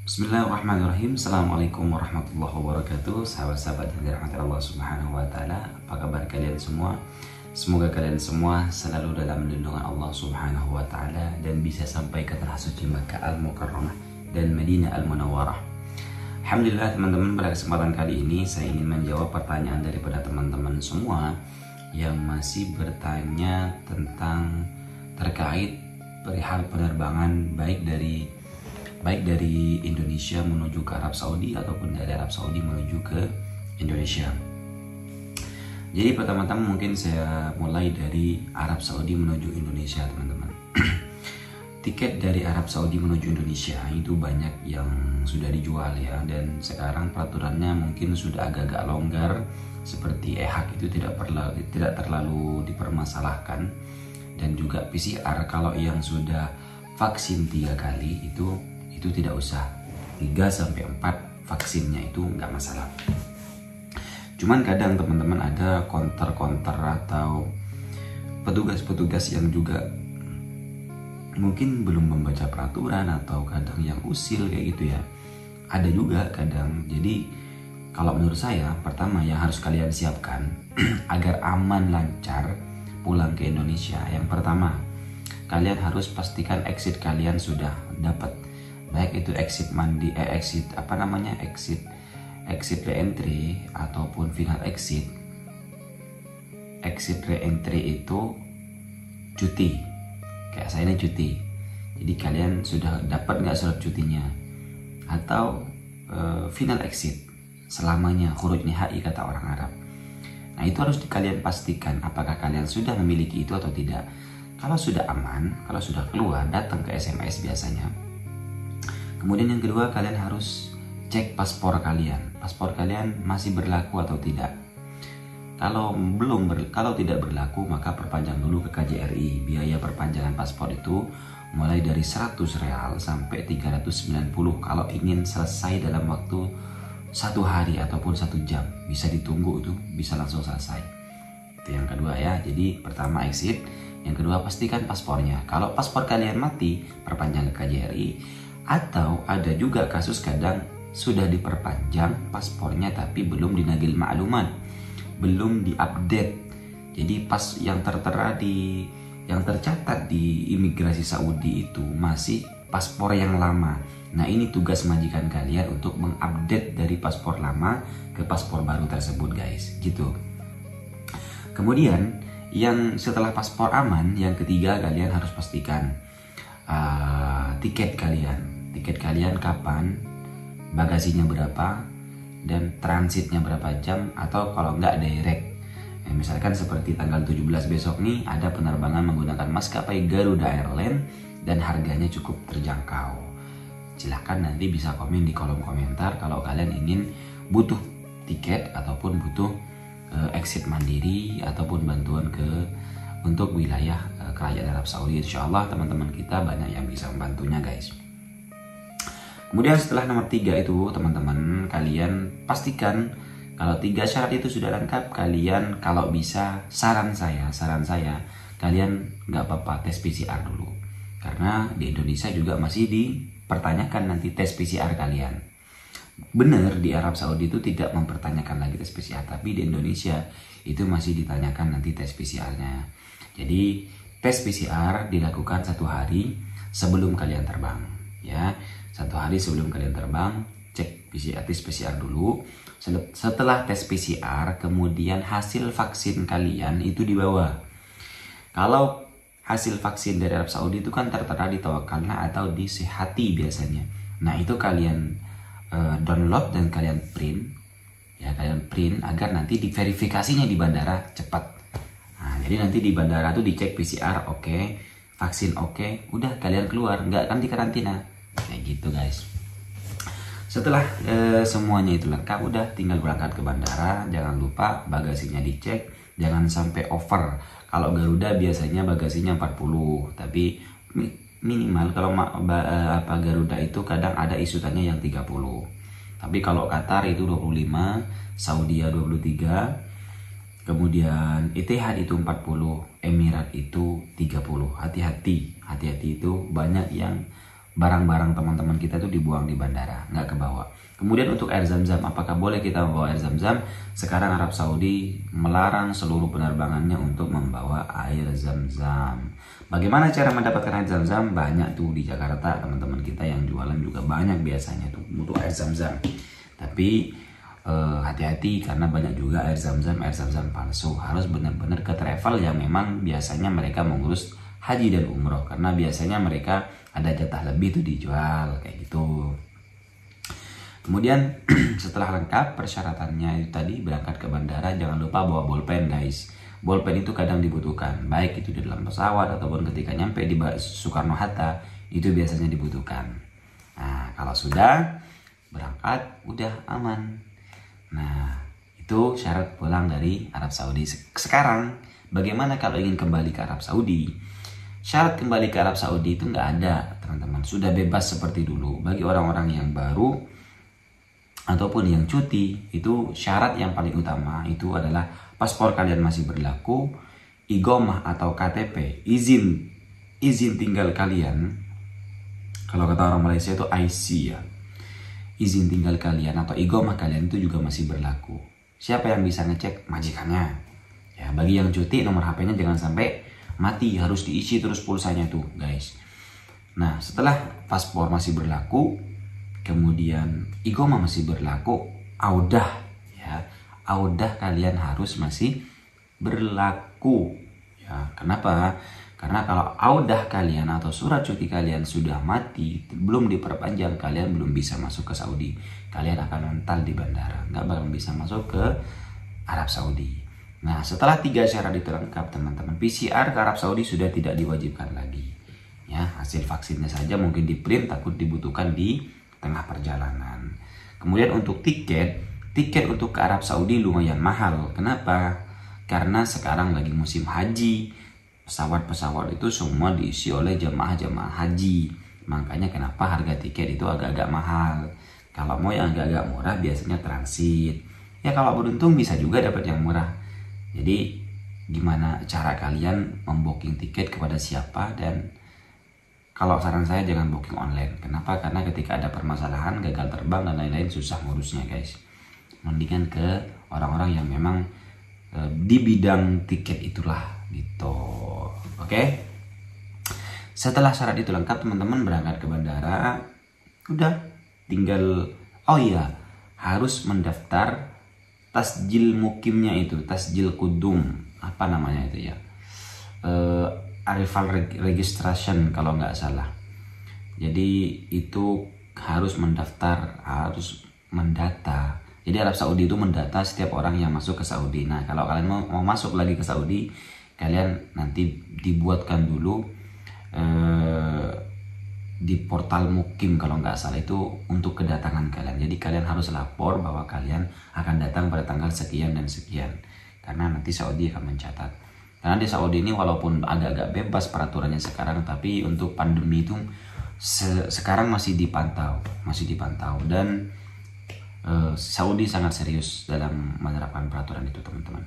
Bismillahirrahmanirrahim. Assalamualaikum warahmatullahi wabarakatuh. Sahabat-sahabat yang dirahmati Allah Subhanahu wa taala, apa kabar kalian semua? Semoga kalian semua selalu dalam lindungan Allah Subhanahu wa taala dan bisa sampai ke tanah suci Makkah Al-Mukarramah dan Madinah Al-Munawwarah. Alhamdulillah teman-teman, pada kesempatan kali ini saya ingin menjawab pertanyaan daripada teman-teman semua yang masih bertanya tentang terkait perihal penerbangan baik dari Indonesia menuju ke Arab Saudi ataupun dari Arab Saudi menuju ke Indonesia. Jadi pertama-tama mungkin saya mulai dari Arab Saudi menuju Indonesia, teman-teman. Tiket dari Arab Saudi menuju Indonesia itu banyak yang sudah dijual ya, dan sekarang peraturannya mungkin sudah agak-agak longgar, seperti EHAK itu tidak terlalu dipermasalahkan, dan juga PCR kalau yang sudah vaksin 3 kali itu tidak usah, 3-4 vaksinnya itu nggak masalah. Cuman kadang teman-teman ada counter atau petugas-petugas yang juga mungkin belum membaca peraturan atau kadang yang usil kayak gitu ya. Ada juga kadang. Jadi kalau menurut saya, pertama yang harus kalian siapkan agar aman lancar pulang ke Indonesia, yang pertama kalian harus pastikan exit kalian sudah dapat, baik itu exit re-entry ataupun final exit. Exit re-entry itu cuti, kayak saya ini cuti, jadi kalian sudah dapat nggak surat cutinya, atau final exit selamanya, khuruj nihai kata orang Arab. Nah itu harus kalian pastikan apakah kalian sudah memiliki itu atau tidak. Kalau sudah aman, kalau sudah keluar, datang ke SMS biasanya. Kemudian yang kedua, kalian harus cek paspor kalian. Paspor kalian masih berlaku atau tidak. Kalau tidak berlaku, maka perpanjang dulu ke KJRI. Biaya perpanjangan paspor itu mulai dari 100 real sampai 390 kalau ingin selesai dalam waktu 1 hari ataupun 1 jam. Bisa ditunggu, itu bisa langsung selesai. Itu yang kedua ya. Jadi pertama exit, yang kedua pastikan paspornya. Kalau paspor kalian mati, perpanjang ke KJRI. Atau ada juga kasus kadang sudah diperpanjang paspornya tapi belum dinagil maklumat, belum diupdate. Jadi pas yang tercatat di imigrasi Saudi itu masih paspor yang lama. Nah ini tugas majikan kalian untuk mengupdate dari paspor lama ke paspor baru tersebut, guys, gitu. Kemudian yang setelah paspor aman, yang ketiga kalian harus pastikan tiket kalian kapan, bagasinya berapa, dan transitnya berapa jam, atau kalau nggak direct. Misalkan seperti tanggal 17 besok nih ada penerbangan menggunakan maskapai Garuda Airlines dan harganya cukup terjangkau. Silahkan nanti bisa komen di kolom komentar kalau kalian ingin butuh tiket ataupun butuh exit mandiri ataupun bantuan untuk wilayah kerajaan Arab Saudi. Insya Allah teman-teman kita banyak yang bisa membantunya, guys. Kemudian setelah nomor 3 itu teman-teman, kalian pastikan kalau 3 syarat itu sudah lengkap, kalian kalau bisa saran saya kalian nggak apa-apa tes PCR dulu, karena di Indonesia juga masih dipertanyakan nanti tes PCR kalian. Benar, di Arab Saudi itu tidak mempertanyakan lagi tes PCR, tapi di Indonesia itu masih ditanyakan nanti tes PCR-nya. Jadi tes PCR dilakukan 1 hari sebelum kalian terbang ya. 1 hari sebelum kalian terbang, cek tes PCR dulu. Setelah tes PCR, kemudian hasil vaksin kalian itu dibawa. Kalau hasil vaksin dari Arab Saudi itu kan tertera di Tawakalna atau di Sehati biasanya. Nah itu kalian download dan kalian print ya, kalian print agar nanti diverifikasinya di bandara cepat. Nah, jadi nanti di bandara tuh dicek PCR oke, vaksin oke, udah kalian keluar, nggak akan dikarantina kayak gitu, guys. Setelah semuanya itu lengkap, udah tinggal berangkat ke bandara. Jangan lupa bagasinya dicek, jangan sampai over. Kalau Garuda biasanya bagasinya 40, tapi minimal kalau Garuda itu kadang ada isutannya yang 30. Tapi kalau Qatar itu 25, Saudi 23, kemudian Etihad itu 40, Emirat itu 30. Hati-hati itu banyak yang barang-barang teman-teman kita itu dibuang di bandara, nggak kebawa. Kemudian untuk air zam-zam, apakah boleh kita membawa air zam-zam? Sekarang Arab Saudi melarang seluruh penerbangannya untuk membawa air zam-zam. Bagaimana cara mendapatkan air zam-zam? Banyak tuh di Jakarta, teman-teman kita yang jualan juga banyak biasanya tuh untuk air zam-zam. Tapi hati-hati karena banyak juga air zam-zam palsu. Harus benar-benar ke travel yang memang biasanya mereka mengurus haji dan umroh, karena biasanya mereka ada jatah lebih tuh dijual kayak gitu. Kemudian setelah lengkap persyaratannya itu tadi, berangkat ke bandara jangan lupa bawa bolpen guys. Bolpen itu kadang dibutuhkan, baik itu di dalam pesawat ataupun ketika nyampe di Soekarno-Hatta, itu biasanya dibutuhkan. Nah kalau sudah berangkat udah aman. Nah itu syarat pulang dari Arab Saudi. Sekarang bagaimana kalau ingin kembali ke Arab Saudi? Syarat kembali ke Arab Saudi itu nggak ada teman-teman, sudah bebas seperti dulu. Bagi orang-orang yang baru ataupun yang cuti, itu syarat yang paling utama itu adalah paspor kalian masih berlaku, iqamah atau KTP, izin tinggal kalian. Kalau kata orang Malaysia itu IC ya. Izin tinggal kalian atau iqamah kalian itu juga masih berlaku. Siapa yang bisa ngecek? Majikannya. Ya, bagi yang cuti nomor HP-nya jangan sampai mati, harus diisi terus pulsanya tuh, guys. Nah, setelah paspor masih berlaku, kemudian iqamah masih berlaku, audah ya, audah kalian harus masih berlaku ya. Kenapa? Karena kalau audah kalian atau surat cuti kalian sudah mati, belum diperpanjang, kalian belum bisa masuk ke Saudi. Kalian akan mental di bandara, nggak bakal bisa masuk ke Arab Saudi. Nah setelah 3 syarat itu lengkap teman-teman, PCR ke Arab Saudi sudah tidak diwajibkan lagi ya. Hasil vaksinnya saja mungkin di print, takut dibutuhkan di tengah perjalanan. Kemudian untuk tiket untuk ke Arab Saudi lumayan mahal. Kenapa? Karena sekarang lagi musim haji. Pesawat-pesawat itu semua diisi oleh jemaah-jemaah haji. Makanya kenapa harga tiket itu agak-agak mahal. Kalau mau yang agak-agak murah biasanya transit. Ya kalau beruntung bisa juga dapat yang murah. Jadi gimana cara kalian membooking tiket kepada siapa? Dan kalau saran saya jangan booking online. Kenapa? Karena ketika ada permasalahan, gagal terbang dan lain-lain susah ngurusnya guys. Mendingan ke orang-orang yang memang di bidang tiket itulah gitu. Oke. Setelah syarat itu lengkap teman-teman, berangkat ke bandara. Udah tinggal, oh iya, harus mendaftar tasjil mukimnya itu, tasjil kudum, apa namanya itu ya, arrival registration kalau nggak salah. Jadi itu harus mendaftar, harus mendata. Jadi Arab Saudi itu mendata setiap orang yang masuk ke Saudi. Nah kalau kalian mau masuk lagi ke Saudi, kalian nanti dibuatkan dulu di portal mukim kalau nggak salah, itu untuk kedatangan kalian. Jadi kalian harus lapor bahwa kalian akan datang pada tanggal sekian dan sekian, karena nanti Saudi akan mencatat. Karena di Saudi ini walaupun agak-agak bebas peraturannya sekarang, tapi untuk pandemi itu sekarang masih dipantau dan Saudi sangat serius dalam menerapkan peraturan itu teman-teman.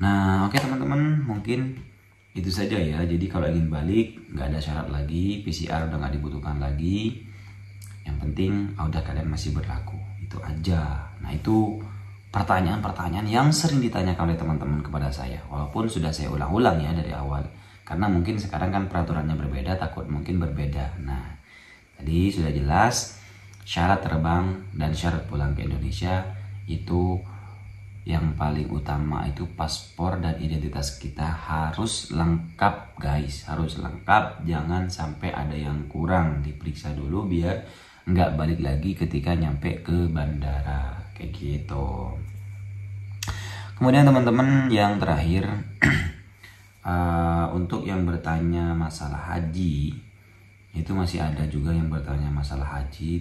Nah oke teman-teman, mungkin itu saja ya. Jadi kalau ingin balik nggak ada syarat lagi, PCR udah nggak dibutuhkan lagi. Yang penting udah kalian masih berlaku, itu aja. Nah itu pertanyaan-pertanyaan yang sering ditanyakan oleh teman-teman kepada saya. Walaupun sudah saya ulang-ulang ya dari awal, karena mungkin sekarang kan peraturannya berbeda, takut mungkin berbeda. Nah tadi sudah jelas syarat terbang dan syarat pulang ke Indonesia itu yang paling utama itu paspor dan identitas kita harus lengkap guys, harus lengkap, jangan sampai ada yang kurang. Diperiksa dulu biar nggak balik lagi ketika nyampe ke bandara kayak gitu. Kemudian teman-teman yang terakhir untuk yang bertanya masalah haji, itu masih ada juga yang bertanya masalah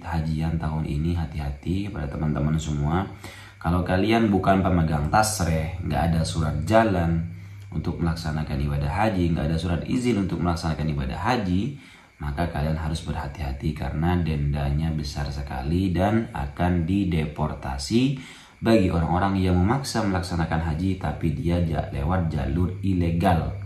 hajian tahun ini. Hati-hati pada teman-teman semua. Kalau kalian bukan pemegang tasreh, nggak ada surat jalan untuk melaksanakan ibadah haji, nggak ada surat izin untuk melaksanakan ibadah haji, maka kalian harus berhati-hati karena dendanya besar sekali dan akan dideportasi bagi orang-orang yang memaksa melaksanakan haji tapi dia lewat jalur ilegal.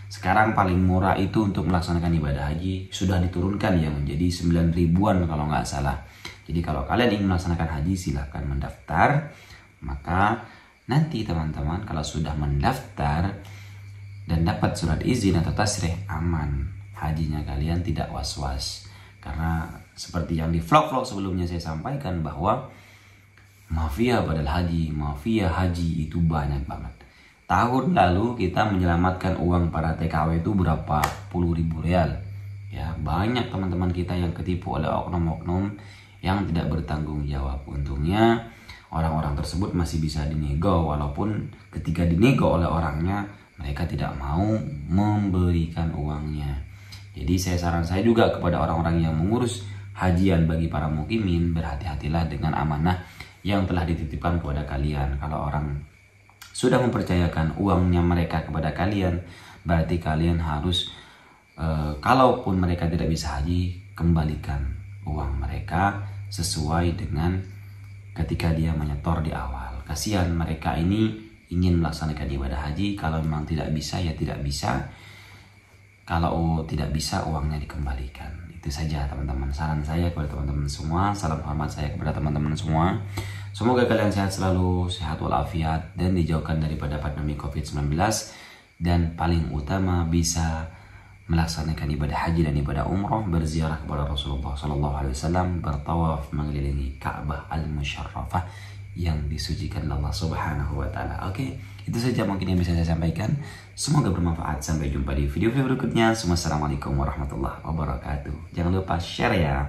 Sekarang paling murah itu untuk melaksanakan ibadah haji sudah diturunkan ya menjadi 9 ribuan kalau nggak salah. Jadi kalau kalian ingin melaksanakan haji silahkan mendaftar. Maka nanti teman-teman kalau sudah mendaftar dan dapat surat izin atau tasrih, aman. Hajinya kalian tidak was-was. Karena seperti yang di vlog-vlog sebelumnya saya sampaikan bahwa mafia badal haji, mafia haji itu banyak banget. Tahun lalu kita menyelamatkan uang para TKW itu berapa puluh ribu real. Ya, banyak teman-teman kita yang ketipu oleh oknum-oknum yang tidak bertanggung jawab. Untungnya orang-orang tersebut masih bisa dinego, walaupun ketika dinego oleh orangnya mereka tidak mau memberikan uangnya. Jadi saran saya juga kepada orang-orang yang mengurus hajian bagi para mukimin, berhati-hatilah dengan amanah yang telah dititipkan kepada kalian. Kalau orang sudah mempercayakan uangnya mereka kepada kalian, berarti kalian harus kalaupun mereka tidak bisa haji, kembalikan uang mereka sesuai dengan ketika dia menyetor di awal. Kasihan mereka ini ingin melaksanakan ibadah haji, kalau memang tidak bisa ya tidak bisa. Kalau tidak bisa, uangnya dikembalikan. Itu saja teman-teman, saran saya kepada teman-teman semua. Salam hormat saya kepada teman-teman semua. Semoga kalian sehat selalu, sehat walafiat, dan dijauhkan daripada pandemi COVID-19. Dan paling utama bisa melaksanakan ibadah haji dan ibadah umroh, berziarah kepada Rasulullah SAW, bertawaf mengelilingi Ka'bah al-Musyarrafah yang disucikan Allah Subhanahu wa Ta'ala. Oke, itu saja mungkin yang bisa saya sampaikan. Semoga bermanfaat. Sampai jumpa di video-video berikutnya. Assalamualaikum warahmatullahi wabarakatuh. Jangan lupa share ya.